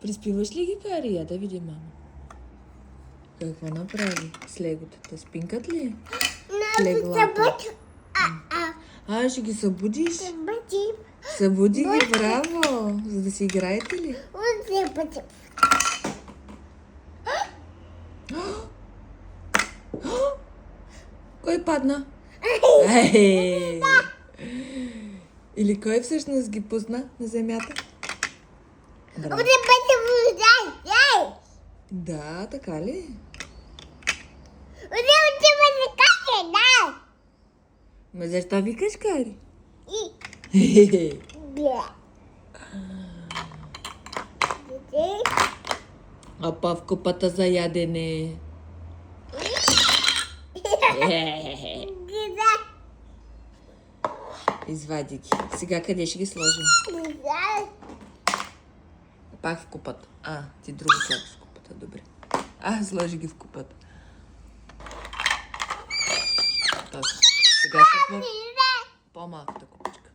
Приспиваш ли ги, Кари? Я да видим, мама. Какво направи с леготата? Спинкат ли? Леглата. Ще ги събудиш? Събуди ги, браво! За да си играете ли? Кой падна? Или кой всъщност ги пусна на земята? Браво. Да, така ли? Ма защо викаш, Кари? Апа в купата за ядене. Извади ги. Сега къде ще ги сложим? Пак в купата. Ти друго слагаш в купата. Добре. Сложи ги в купата. Сега са в по-малката купичка.